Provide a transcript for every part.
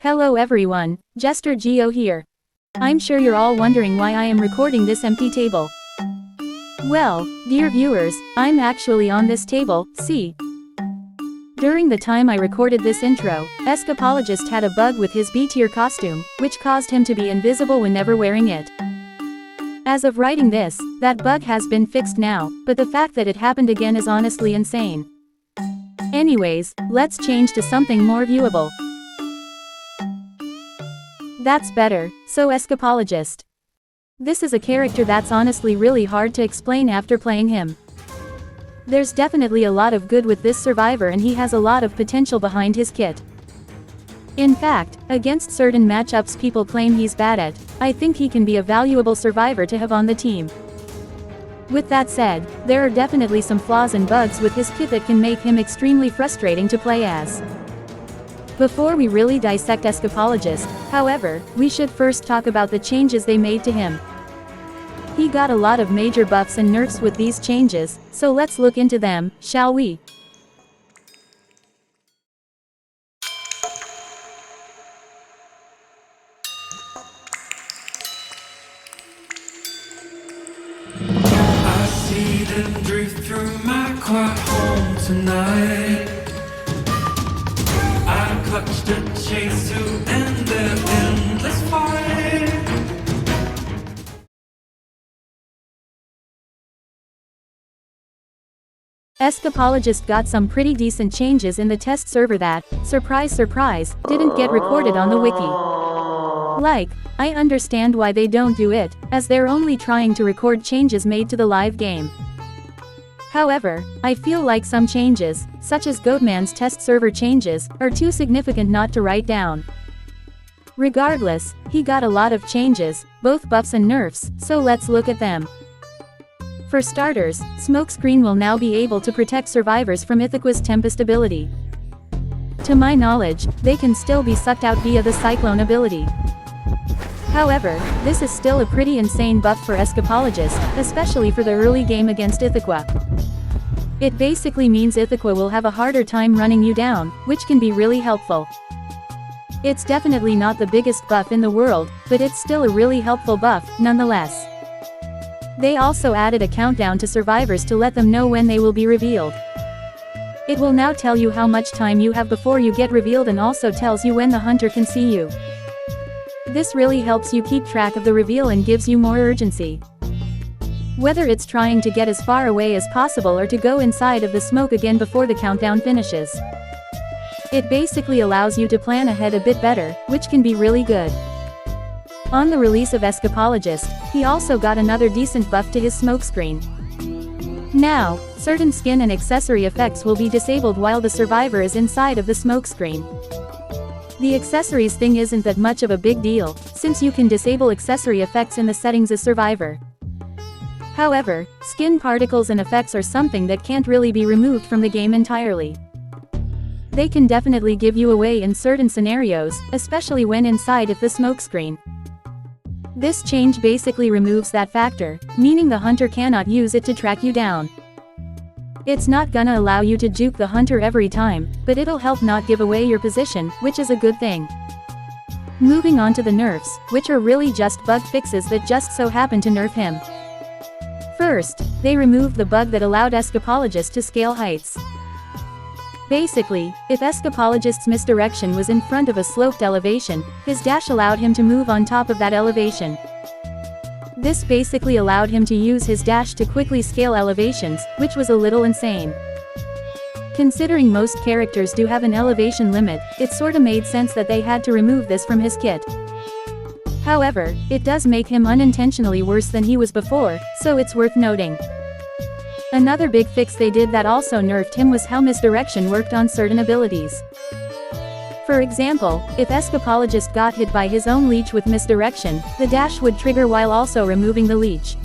Hello everyone, JesterGio here. I'm sure you're all wondering why I am recording this empty table. Well, dear viewers, I'm actually on this table, see? During the time I recorded this intro, Escapologist had a bug with his B-tier costume, which caused him to be invisible whenever wearing it. As of writing this, that bug has been fixed now, but the fact that it happened again is honestly insane. Anyways, let's change to something more viewable. That's better, so Escapologist. This is a character that's honestly really hard to explain after playing him. There's definitely a lot of good with this survivor and he has a lot of potential behind his kit. In fact, against certain matchups people claim he's bad at, I think he can be a valuable survivor to have on the team. With that said, there are definitely some flaws and bugs with his kit that can make him extremely frustrating to play as. Before we really dissect Escapologist, however, we should first talk about the changes they made to him. He got a lot of major buffs and nerfs with these changes, so let's look into them, shall we? I see them drift through my quiet home tonight. I clutched a chase to end their endless fight. Escapologist got some pretty decent changes in the test server that, surprise surprise, didn't get recorded on the wiki. Like, I understand why they don't do it, as they're only trying to record changes made to the live game. However, I feel like some changes, such as Goatman's test server changes, are too significant not to write down. Regardless, he got a lot of changes, both buffs and nerfs, so let's look at them. For starters, Smokescreen will now be able to protect survivors from Ithaqua's Tempest ability. To my knowledge, they can still be sucked out via the Cyclone ability. However, this is still a pretty insane buff for Escapologist, especially for the early game against Ithaqua. It basically means Ithaqua will have a harder time running you down, which can be really helpful. It's definitely not the biggest buff in the world, but it's still a really helpful buff, nonetheless. They also added a countdown to survivors to let them know when they will be revealed. It will now tell you how much time you have before you get revealed and also tells you when the hunter can see you. This really helps you keep track of the reveal and gives you more urgency. Whether it's trying to get as far away as possible or to go inside of the smoke again before the countdown finishes. It basically allows you to plan ahead a bit better, which can be really good. On the release of Escapologist, he also got another decent buff to his smokescreen. Now, certain skin and accessory effects will be disabled while the survivor is inside of the smokescreen. The accessories thing isn't that much of a big deal, since you can disable accessory effects in the settings as survivor. However, skin particles and effects are something that can't really be removed from the game entirely. They can definitely give you away in certain scenarios, especially when inside of the smokescreen. This change basically removes that factor, meaning the hunter cannot use it to track you down. It's not gonna allow you to juke the hunter every time, but it'll help not give away your position, which is a good thing. Moving on to the nerfs, which are really just bug fixes that just so happen to nerf him. First, they removed the bug that allowed Escapologist to scale heights. Basically, if Escapologist's misdirection was in front of a sloped elevation, his dash allowed him to move on top of that elevation. This basically allowed him to use his dash to quickly scale elevations, which was a little insane. Considering most characters do have an elevation limit, it sorta made sense that they had to remove this from his kit. However, it does make him unintentionally worse than he was before, so it's worth noting. Another big fix they did that also nerfed him was how misdirection worked on certain abilities. For example, if Escapologist got hit by his own leech with misdirection, the dash would trigger while also removing the leech.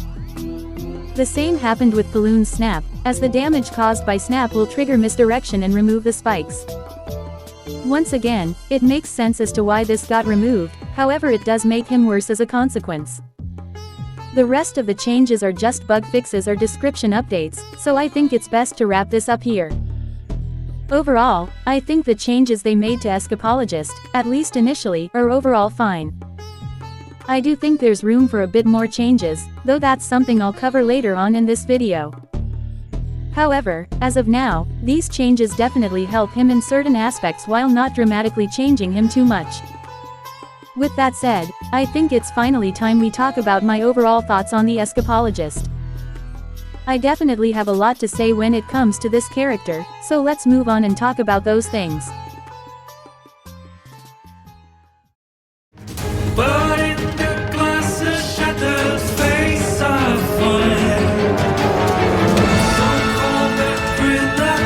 The same happened with Paloon's snap, as the damage caused by snap will trigger misdirection and remove the spikes. Once again, it makes sense as to why this got removed, however it does make him worse as a consequence. The rest of the changes are just bug fixes or description updates, so I think it's best to wrap this up here. Overall, I think the changes they made to Escapologist, at least initially, are overall fine. I do think there's room for a bit more changes, though that's something I'll cover later on in this video. However, as of now, these changes definitely help him in certain aspects while not dramatically changing him too much. With that said, I think it's finally time we talk about my overall thoughts on the Escapologist. I definitely have a lot to say when it comes to this character, so let's move on and talk about those things. But in the glasses shattered face I find don't call that grid I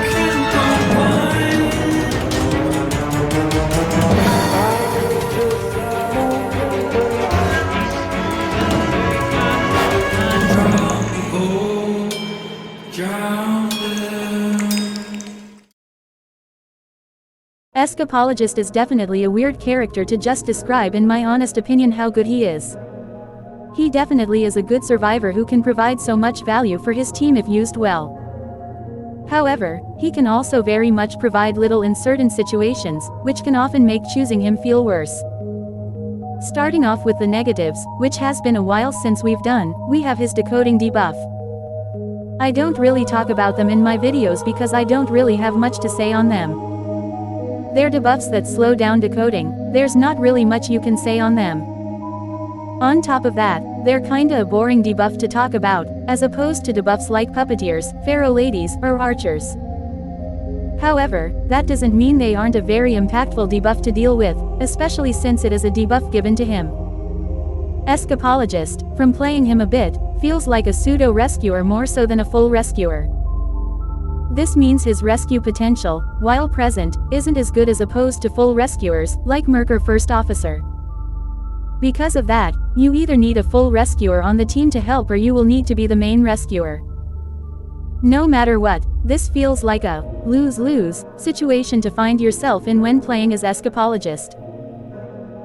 Escapologist is definitely a weird character to just describe, in my honest opinion, how good he is. He definitely is a good survivor who can provide so much value for his team if used well. However, he can also very much provide little in certain situations, which can often make choosing him feel worse. Starting off with the negatives, which has been a while since we've done, we have his decoding debuff. I don't really talk about them in my videos because I don't really have much to say on them. They're debuffs that slow down decoding, there's not really much you can say on them. On top of that, they're kinda a boring debuff to talk about, as opposed to debuffs like puppeteers, pharaoh ladies, or archers. However, that doesn't mean they aren't a very impactful debuff to deal with, especially since it is a debuff given to him. Escapologist, from playing him a bit, feels like a pseudo-rescuer more so than a full rescuer. This means his rescue potential, while present, isn't as good as opposed to full rescuers, like Merc or First Officer. Because of that, you either need a full rescuer on the team to help or you will need to be the main rescuer. No matter what, this feels like a lose-lose situation to find yourself in when playing as Escapologist.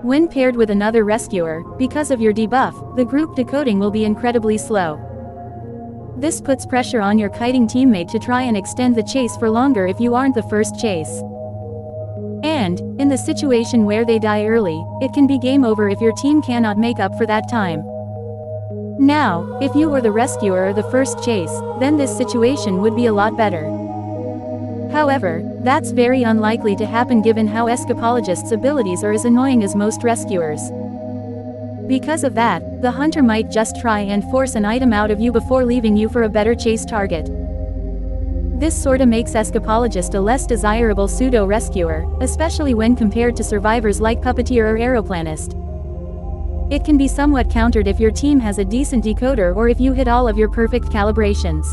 When paired with another rescuer, because of your debuff, the group decoding will be incredibly slow. This puts pressure on your kiting teammate to try and extend the chase for longer if you aren't the first chase. And, in the situation where they die early, it can be game over if your team cannot make up for that time. Now, if you were the rescuer or the first chase, then this situation would be a lot better. However, that's very unlikely to happen given how Escapologist's abilities are as annoying as most rescuers. Because of that, the hunter might just try and force an item out of you before leaving you for a better chase target. This sorta makes Escapologist a less desirable pseudo-rescuer, especially when compared to survivors like Puppeteer or Aeroplanist. It can be somewhat countered if your team has a decent decoder or if you hit all of your perfect calibrations.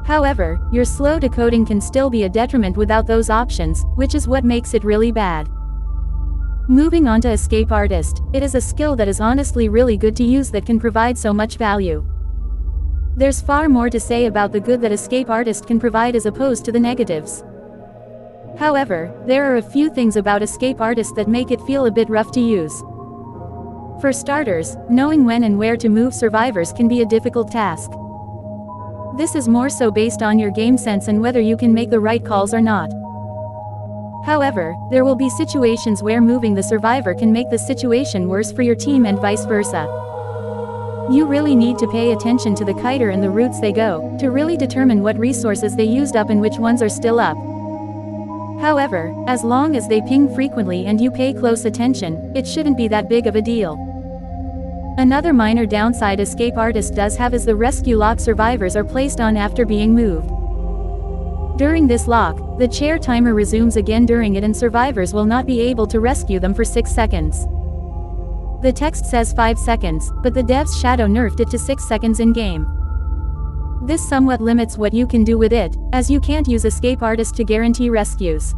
However, your slow decoding can still be a detriment without those options, which is what makes it really bad. Moving on to Escape Artist, it is a skill that is honestly really good to use that can provide so much value. There's far more to say about the good that Escape Artist can provide as opposed to the negatives. However, there are a few things about Escape Artist that make it feel a bit rough to use. For starters, knowing when and where to move survivors can be a difficult task. This is more so based on your game sense and whether you can make the right calls or not. However, there will be situations where moving the survivor can make the situation worse for your team and vice versa. You really need to pay attention to the kiter and the routes they go, to really determine what resources they used up and which ones are still up. However, as long as they ping frequently and you pay close attention, it shouldn't be that big of a deal. Another minor downside Escape Artist does have is the rescue lock survivors are placed on after being moved. During this lock, the chair timer resumes again during it and survivors will not be able to rescue them for 6 seconds. The text says 5 seconds, but the devs shadow nerfed it to 6 seconds in-game. This somewhat limits what you can do with it, as you can't use Escape Artist to guarantee rescues.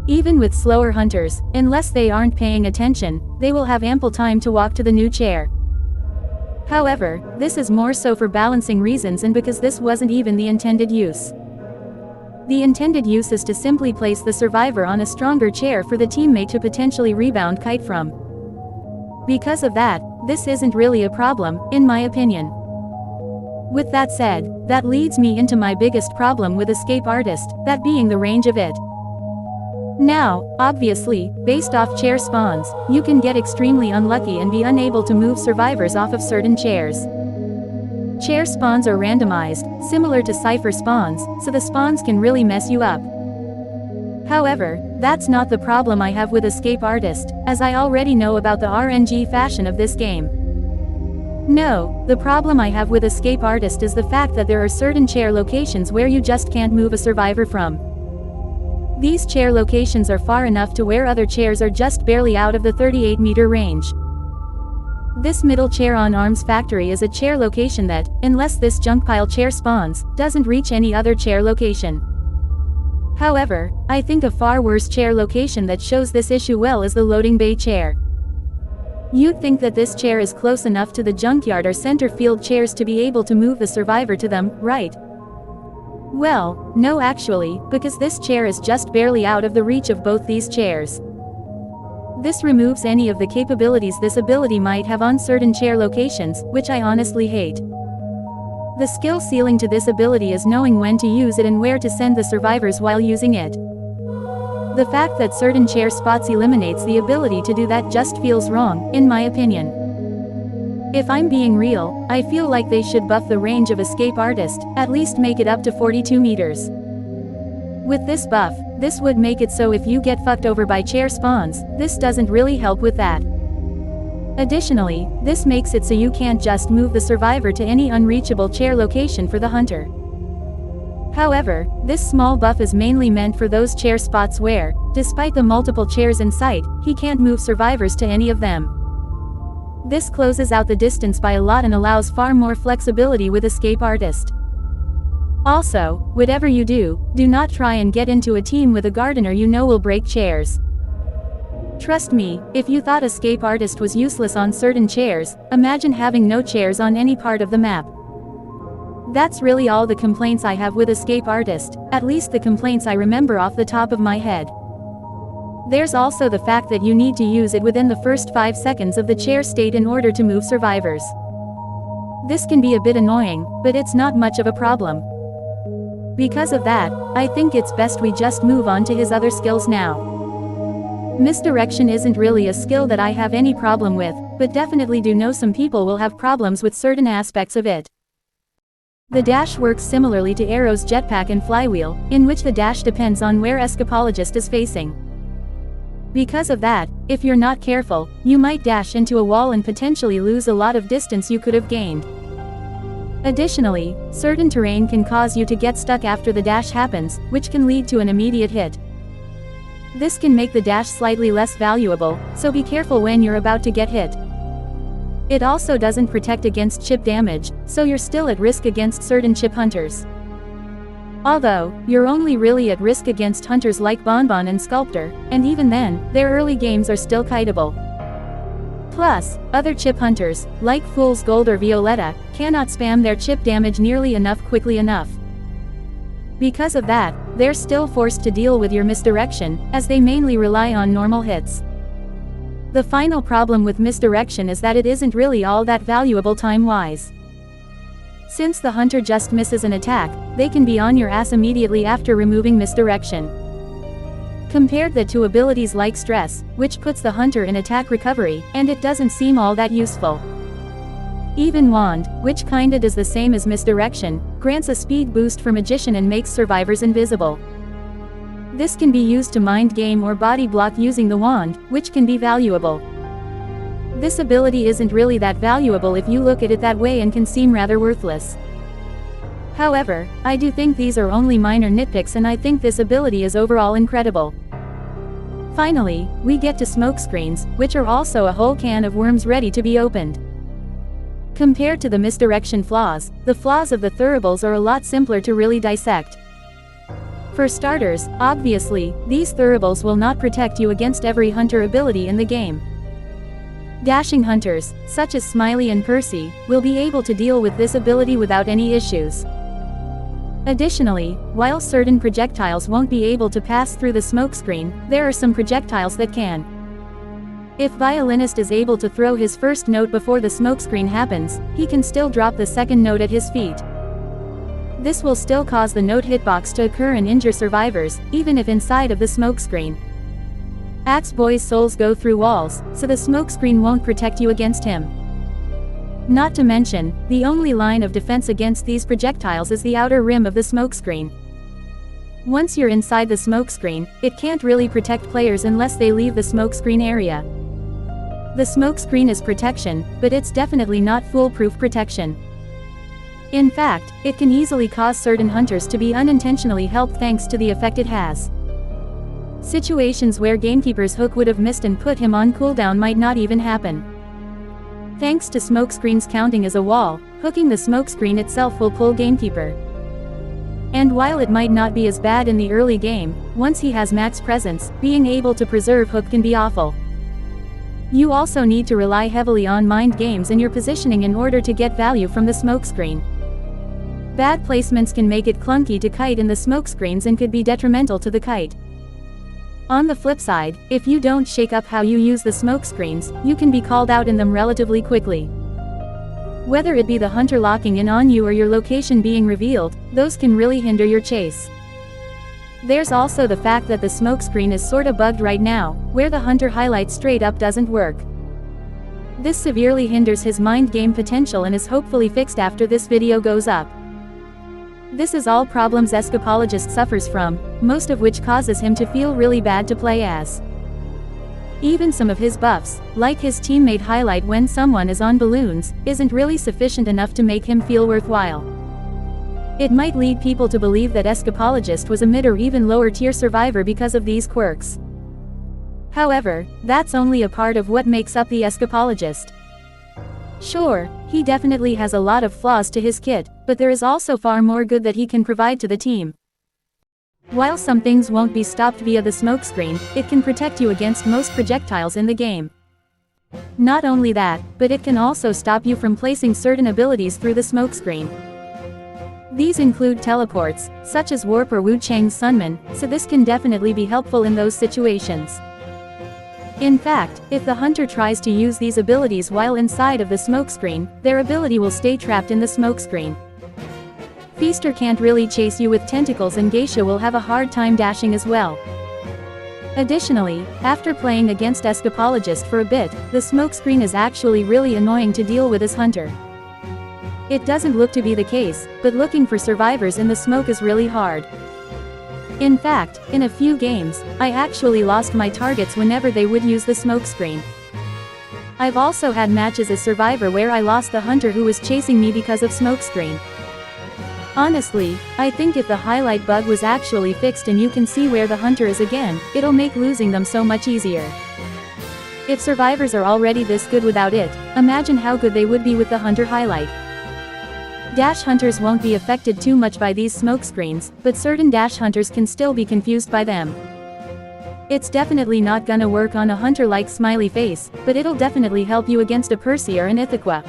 Even with slower hunters, unless they aren't paying attention, they will have ample time to walk to the new chair. However, this is more so for balancing reasons and because this wasn't even the intended use. The intended use is to simply place the survivor on a stronger chair for the teammate to potentially rebound kite from. Because of that, this isn't really a problem, in my opinion. With that said, that leads me into my biggest problem with Escape Artist, that being the range of it. Now, obviously, based off chair spawns, you can get extremely unlucky and be unable to move survivors off of certain chairs. Chair spawns are randomized, similar to cipher spawns, so the spawns can really mess you up. However, that's not the problem I have with Escape Artist, as I already know about the RNG fashion of this game. No, the problem I have with Escape Artist is the fact that there are certain chair locations where you just can't move a survivor from. These chair locations are far enough to where other chairs are just barely out of the 38-meter range. This middle chair on Arms Factory is a chair location that, unless this junk pile chair spawns, doesn't reach any other chair location. However, I think a far worse chair location that shows this issue well is the loading bay chair. You'd think that this chair is close enough to the junkyard or center field chairs to be able to move the survivor to them, right? Well, no actually, because this chair is just barely out of the reach of both these chairs. This removes any of the capabilities this ability might have on certain chair locations, which I honestly hate. The skill ceiling to this ability is knowing when to use it and where to send the survivors while using it. The fact that certain chair spots eliminates the ability to do that just feels wrong, in my opinion. If I'm being real, I feel like they should buff the range of Escape Artist, at least make it up to 42 meters. With this buff, this would make it so if you get fucked over by chair spawns, this doesn't really help with that. Additionally, this makes it so you can't just move the survivor to any unreachable chair location for the hunter. However, this small buff is mainly meant for those chair spots where, despite the multiple chairs in sight, he can't move survivors to any of them. This closes out the distance by a lot and allows far more flexibility with Escape Artist. Also, whatever you do, do not try and get into a team with a gardener you know will break chairs. Trust me, if you thought Escape Artist was useless on certain chairs, imagine having no chairs on any part of the map. That's really all the complaints I have with Escape Artist, at least the complaints I remember off the top of my head. There's also the fact that you need to use it within the first 5 seconds of the chair state in order to move survivors. This can be a bit annoying, but it's not much of a problem. Because of that, I think it's best we just move on to his other skills now. Misdirection isn't really a skill that I have any problem with, but definitely do know some people will have problems with certain aspects of it. The dash works similarly to Arrow's jetpack and flywheel, in which the dash depends on where Escapologist is facing. Because of that, if you're not careful, you might dash into a wall and potentially lose a lot of distance you could have gained. Additionally, certain terrain can cause you to get stuck after the dash happens, which can lead to an immediate hit. This can make the dash slightly less valuable, so be careful when you're about to get hit. It also doesn't protect against chip damage, so you're still at risk against certain chip hunters. Although, you're only really at risk against hunters like Bonbon and Sculptor, and even then, their early games are still kiteable. Plus, other chip hunters, like Fool's Gold or Violetta, cannot spam their chip damage nearly enough quickly enough. Because of that, they're still forced to deal with your misdirection, as they mainly rely on normal hits. The final problem with misdirection is that it isn't really all that valuable time-wise. Since the hunter just misses an attack, they can be on your ass immediately after removing misdirection. Compare that to abilities like Stress, which puts the hunter in attack recovery, and it doesn't seem all that useful. Even Wand, which kinda does the same as misdirection, grants a speed boost for Magician and makes survivors invisible. This can be used to mind game or body block using the wand, which can be valuable. This ability isn't really that valuable if you look at it that way and can seem rather worthless. However, I do think these are only minor nitpicks and I think this ability is overall incredible. Finally, we get to smoke screens, which are also a whole can of worms ready to be opened. Compared to the misdirection flaws, the flaws of the throwables are a lot simpler to really dissect. For starters, obviously, these throwables will not protect you against every hunter ability in the game. Dashing hunters, such as Smiley and Percy, will be able to deal with this ability without any issues. Additionally, while certain projectiles won't be able to pass through the smokescreen, there are some projectiles that can. If violinist is able to throw his first note before the smokescreen happens, he can still drop the second note at his feet. This will still cause the note hitbox to occur and injure survivors, even if inside of the smokescreen. Axe Boy's souls go through walls, so the smokescreen won't protect you against him. Not to mention, the only line of defense against these projectiles is the outer rim of the smokescreen. Once you're inside the smokescreen, it can't really protect players unless they leave the smokescreen area. The smokescreen is protection, but it's definitely not foolproof protection. In fact, it can easily cause certain hunters to be unintentionally helped thanks to the effect it has. Situations where Gamekeeper's hook would have missed and put him on cooldown might not even happen. Thanks to smokescreens counting as a wall, hooking the smokescreen itself will pull Gamekeeper. And while it might not be as bad in the early game, once he has max presence, being able to preserve hook can be awful. You also need to rely heavily on mind games and your positioning in order to get value from the smokescreen. Bad placements can make it clunky to kite in the smokescreens and could be detrimental to the kite. On the flip side, if you don't shake up how you use the smokescreens, you can be called out in them relatively quickly. Whether it be the hunter locking in on you or your location being revealed, those can really hinder your chase. There's also the fact that the smokescreen is sorta bugged right now, where the hunter highlight straight up doesn't work. This severely hinders his mind game potential and is hopefully fixed after this video goes up. This is all problems Escapologist suffers from, most of which causes him to feel really bad to play as. Even some of his buffs, like his teammate highlight when someone is on balloons, isn't really sufficient enough to make him feel worthwhile. It might lead people to believe that Escapologist was a mid or even lower tier survivor because of these quirks. However, that's only a part of what makes up the Escapologist. Sure, he definitely has a lot of flaws to his kit, but there is also far more good that he can provide to the team. While some things won't be stopped via the smokescreen, it can protect you against most projectiles in the game. Not only that, but it can also stop you from placing certain abilities through the smokescreen. These include teleports, such as Warp or Wu Chang's Sunman, so this can definitely be helpful in those situations. In fact, if the hunter tries to use these abilities while inside of the smokescreen, their ability will stay trapped in the smokescreen. Feaster can't really chase you with tentacles and Geisha will have a hard time dashing as well. Additionally, after playing against Escapologist for a bit, the smokescreen is actually really annoying to deal with as hunter. It doesn't look to be the case, but looking for survivors in the smoke is really hard. In fact, in a few games, I actually lost my targets whenever they would use the smokescreen. I've also had matches as survivor where I lost the hunter who was chasing me because of smokescreen. Honestly, I think if the highlight bug was actually fixed and you can see where the hunter is again, it'll make losing them so much easier. If survivors are already this good without it, imagine how good they would be with the hunter highlight. Dash hunters won't be affected too much by these smokescreens, but certain dash hunters can still be confused by them. It's definitely not gonna work on a hunter like Smiley Face, but it'll definitely help you against a Percy or an Ithaca.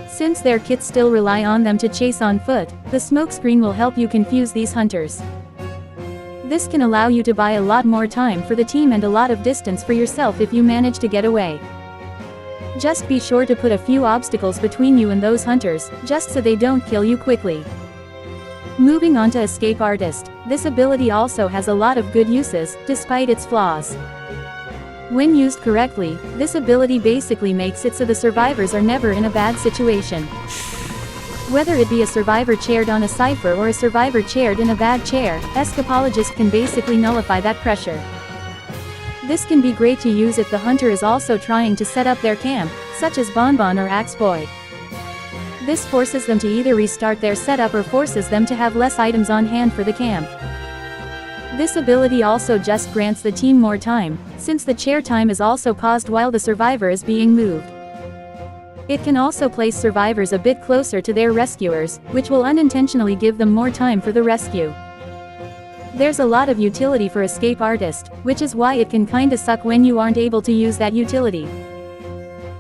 Since their kits still rely on them to chase on foot, the smokescreen will help you confuse these hunters. This can allow you to buy a lot more time for the team and a lot of distance for yourself if you manage to get away. Just be sure to put a few obstacles between you and those hunters, just so they don't kill you quickly. Moving on to Escape Artist, this ability also has a lot of good uses, despite its flaws. When used correctly, this ability basically makes it so the survivors are never in a bad situation. Whether it be a survivor chaired on a cipher or a survivor chaired in a bad chair, Escapologist can basically nullify that pressure. This can be great to use if the hunter is also trying to set up their camp, such as Bonbon or Axe Boy. This forces them to either restart their setup or forces them to have less items on hand for the camp. This ability also just grants the team more time, since the chair time is also paused while the survivor is being moved. It can also place survivors a bit closer to their rescuers, which will unintentionally give them more time for the rescue. There's a lot of utility for Escape Artist, which is why it can kinda suck when you aren't able to use that utility.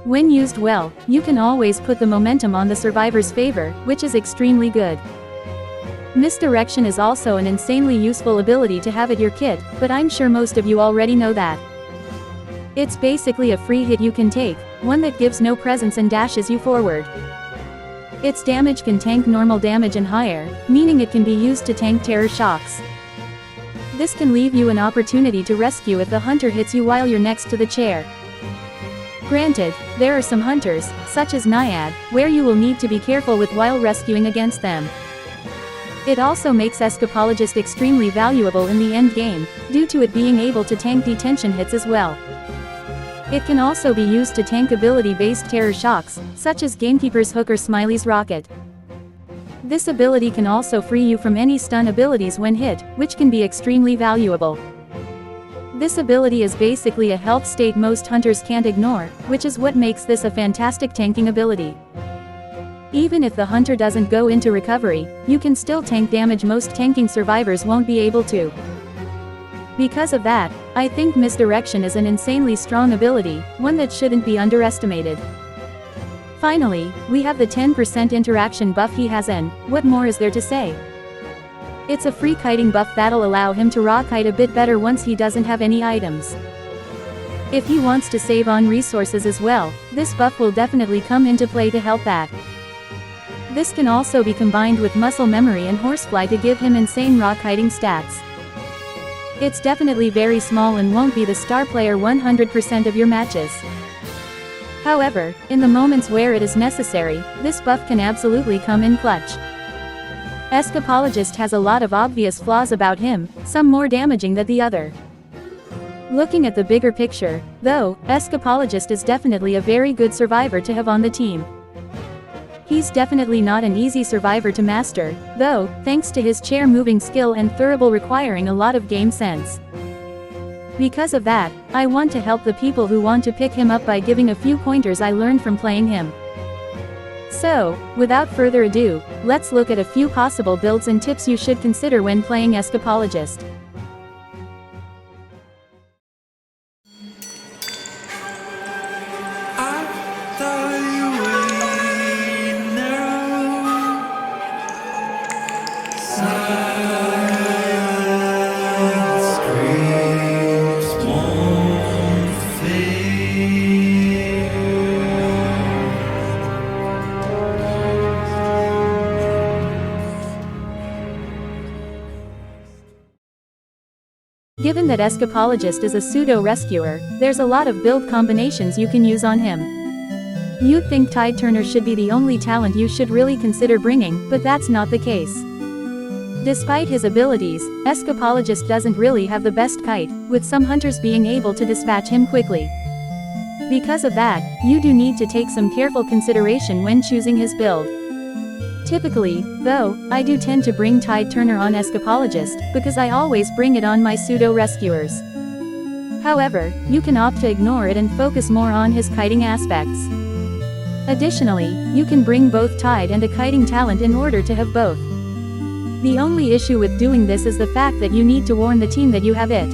When used well, you can always put the momentum on the survivor's favor, which is extremely good. Misdirection is also an insanely useful ability to have at your kit, but I'm sure most of you already know that. It's basically a free hit you can take, one that gives no presence and dashes you forward. Its damage can tank normal damage and higher, meaning it can be used to tank terror shocks. This can leave you an opportunity to rescue if the hunter hits you while you're next to the chair. Granted, there are some hunters, such as Naiad, where you will need to be careful with while rescuing against them. It also makes Escapologist extremely valuable in the end game, due to it being able to tank detention hits as well. It can also be used to tank ability-based terror shocks, such as Gamekeeper's Hook or Smiley's Rocket. This ability can also free you from any stun abilities when hit, which can be extremely valuable. This ability is basically a health state most hunters can't ignore, which is what makes this a fantastic tanking ability. Even if the hunter doesn't go into recovery, you can still tank damage most tanking survivors won't be able to. Because of that, I think Misdirection is an insanely strong ability, one that shouldn't be underestimated. Finally, we have the 10% interaction buff he has, and what more is there to say? It's a free kiting buff that'll allow him to raw kite a bit better once he doesn't have any items. If he wants to save on resources as well, this buff will definitely come into play to help that. This can also be combined with muscle memory and horsefly to give him insane raw kiting stats. It's definitely very small and won't be the star player 100% of your matches. However, in the moments where it is necessary, this buff can absolutely come in clutch. Escapologist has a lot of obvious flaws about him, some more damaging than the other. Looking at the bigger picture, though, Escapologist is definitely a very good survivor to have on the team. He's definitely not an easy survivor to master, though, thanks to his chair-moving skill and thurible requiring a lot of game sense. Because of that, I want to help the people who want to pick him up by giving a few pointers I learned from playing him. So, without further ado, let's look at a few possible builds and tips you should consider when playing Escapologist. Given that Escapologist is a pseudo-rescuer, there's a lot of build combinations you can use on him. You'd think Tide Turner should be the only talent you should really consider bringing, but that's not the case. Despite his abilities, Escapologist doesn't really have the best kite, with some hunters being able to dispatch him quickly. Because of that, you do need to take some careful consideration when choosing his build. Typically, though, I do tend to bring Tide Turner on Escapologist, because I always bring it on my pseudo-rescuers. However, you can opt to ignore it and focus more on his kiting aspects. Additionally, you can bring both Tide and a kiting talent in order to have both. The only issue with doing this is the fact that you need to warn the team that you have it.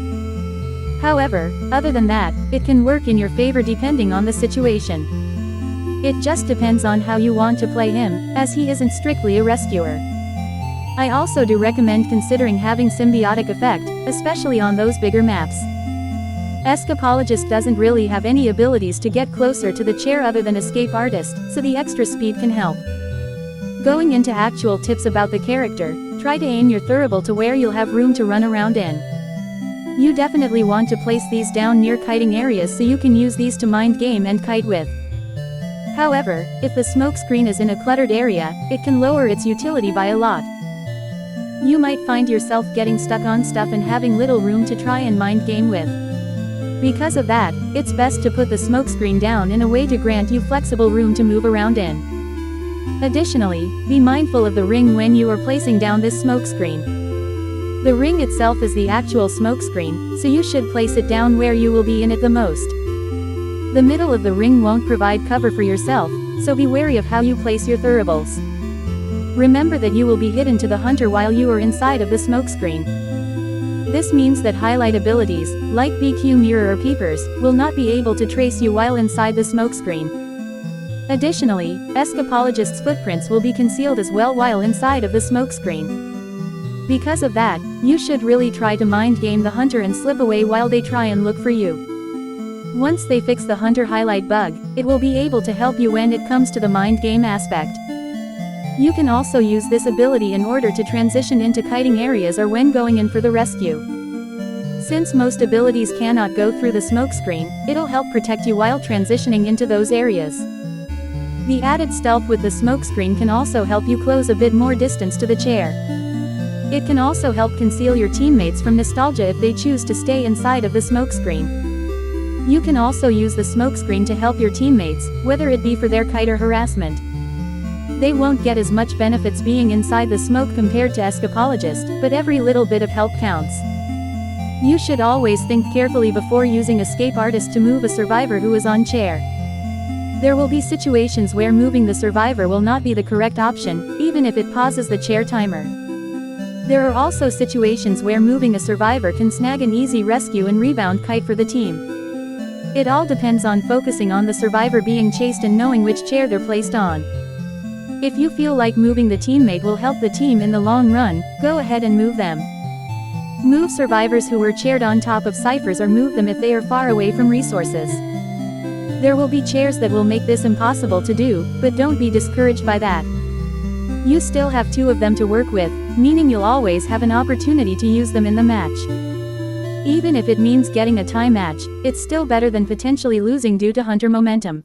However, other than that, it can work in your favor depending on the situation. It just depends on how you want to play him, as he isn't strictly a rescuer. I also do recommend considering having symbiotic effect, especially on those bigger maps. Escapologist doesn't really have any abilities to get closer to the chair other than Escape Artist, so the extra speed can help. Going into actual tips about the character, try to aim your thurible to where you'll have room to run around in. You definitely want to place these down near kiting areas so you can use these to mind game and kite with. However, if the smokescreen is in a cluttered area, it can lower its utility by a lot. You might find yourself getting stuck on stuff and having little room to try and mind game with. Because of that, it's best to put the smokescreen down in a way to grant you flexible room to move around in. Additionally, be mindful of the ring when you are placing down this smokescreen. The ring itself is the actual smokescreen, so you should place it down where you will be in it the most. The middle of the ring won't provide cover for yourself, so be wary of how you place your thuribles. Remember that you will be hidden to the hunter while you are inside of the smokescreen. This means that highlight abilities, like BQ Mirror or Peepers, will not be able to trace you while inside the smokescreen. Additionally, Escapologist's footprints will be concealed as well while inside of the smokescreen. Because of that, you should really try to mind game the hunter and slip away while they try and look for you. Once they fix the hunter highlight bug, it will be able to help you when it comes to the mind game aspect. You can also use this ability in order to transition into kiting areas or when going in for the rescue. Since most abilities cannot go through the smokescreen, it'll help protect you while transitioning into those areas. The added stealth with the smokescreen can also help you close a bit more distance to the chair. It can also help conceal your teammates from nostalgia if they choose to stay inside of the smokescreen. You can also use the smokescreen to help your teammates, whether it be for their kite or harassment. They won't get as much benefits being inside the smoke compared to Escapologist, but every little bit of help counts. You should always think carefully before using Escape Artist to move a survivor who is on chair. There will be situations where moving the survivor will not be the correct option, even if it pauses the chair timer. There are also situations where moving a survivor can snag an easy rescue and rebound kite for the team. It all depends on focusing on the survivor being chased and knowing which chair they're placed on. If you feel like moving the teammate will help the team in the long run, go ahead and move them. Move survivors who were chaired on top of ciphers or move them if they are far away from resources. There will be chairs that will make this impossible to do, but don't be discouraged by that. You still have 2 of them to work with, meaning you'll always have an opportunity to use them in the match. Even if it means getting a tie match, it's still better than potentially losing due to hunter momentum.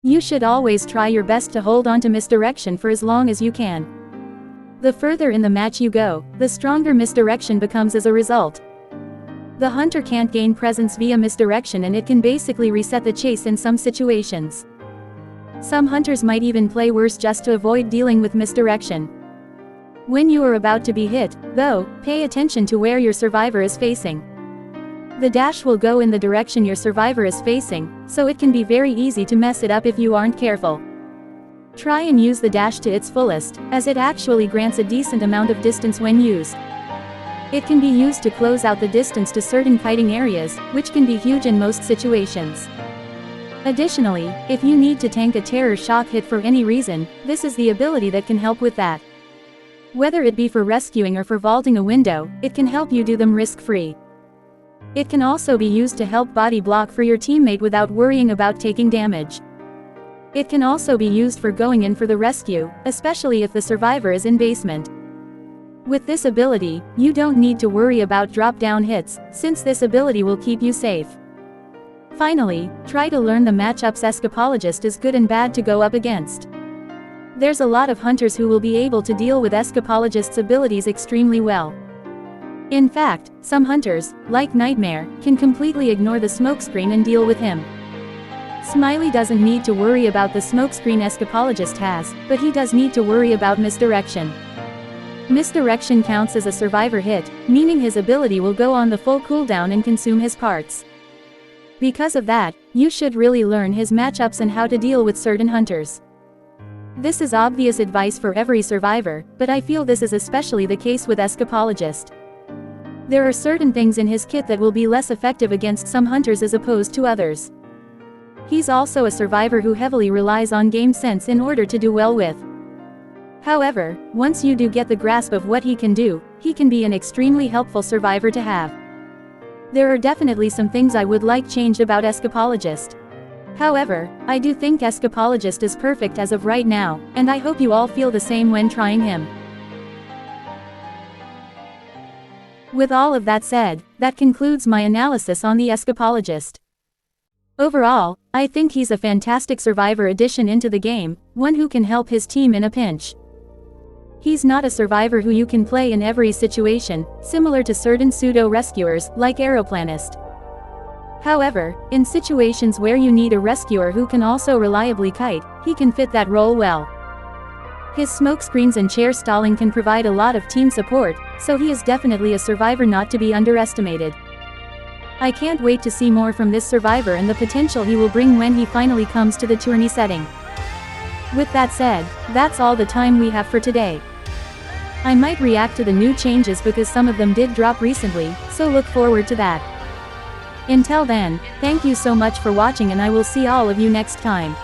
You should always try your best to hold on to misdirection for as long as you can. The further in the match you go, the stronger misdirection becomes as a result. The hunter can't gain presence via misdirection and it can basically reset the chase in some situations. Some hunters might even play worse just to avoid dealing with misdirection. When you are about to be hit, though, pay attention to where your survivor is facing. The dash will go in the direction your survivor is facing, so it can be very easy to mess it up if you aren't careful. Try and use the dash to its fullest, as it actually grants a decent amount of distance when used. It can be used to close out the distance to certain kiting areas, which can be huge in most situations. Additionally, if you need to tank a terror shock hit for any reason, this is the ability that can help with that. Whether it be for rescuing or for vaulting a window, it can help you do them risk-free. It can also be used to help body block for your teammate without worrying about taking damage. It can also be used for going in for the rescue, especially if the survivor is in basement. With this ability, you don't need to worry about drop-down hits, since this ability will keep you safe. Finally, try to learn the matchups Escapologist is good and bad to go up against. There's a lot of hunters who will be able to deal with Escapologist's abilities extremely well. In fact, some hunters, like Nightmare, can completely ignore the smokescreen and deal with him. Smiley doesn't need to worry about the smokescreen Escapologist has, but he does need to worry about misdirection. Misdirection counts as a survivor hit, meaning his ability will go on the full cooldown and consume his parts. Because of that, you should really learn his matchups and how to deal with certain hunters. This is obvious advice for every survivor, but I feel this is especially the case with Escapologist. There are certain things in his kit that will be less effective against some hunters as opposed to others. He's also a survivor who heavily relies on game sense in order to do well with. However, once you do get the grasp of what he can do, he can be an extremely helpful survivor to have. There are definitely some things I would like changed about Escapologist. However, I do think Escapologist is perfect as of right now, and I hope you all feel the same when trying him. With all of that said, that concludes my analysis on the Escapologist. Overall, I think he's a fantastic survivor addition into the game, one who can help his team in a pinch. He's not a survivor who you can play in every situation, similar to certain pseudo-rescuers, like Aeroplanist. However, in situations where you need a rescuer who can also reliably kite, he can fit that role well. His smokescreens and chair stalling can provide a lot of team support, so he is definitely a survivor not to be underestimated. I can't wait to see more from this survivor and the potential he will bring when he finally comes to the tourney setting. With that said, that's all the time we have for today. I might react to the new changes because some of them did drop recently, so look forward to that. Until then, thank you so much for watching and I will see all of you next time.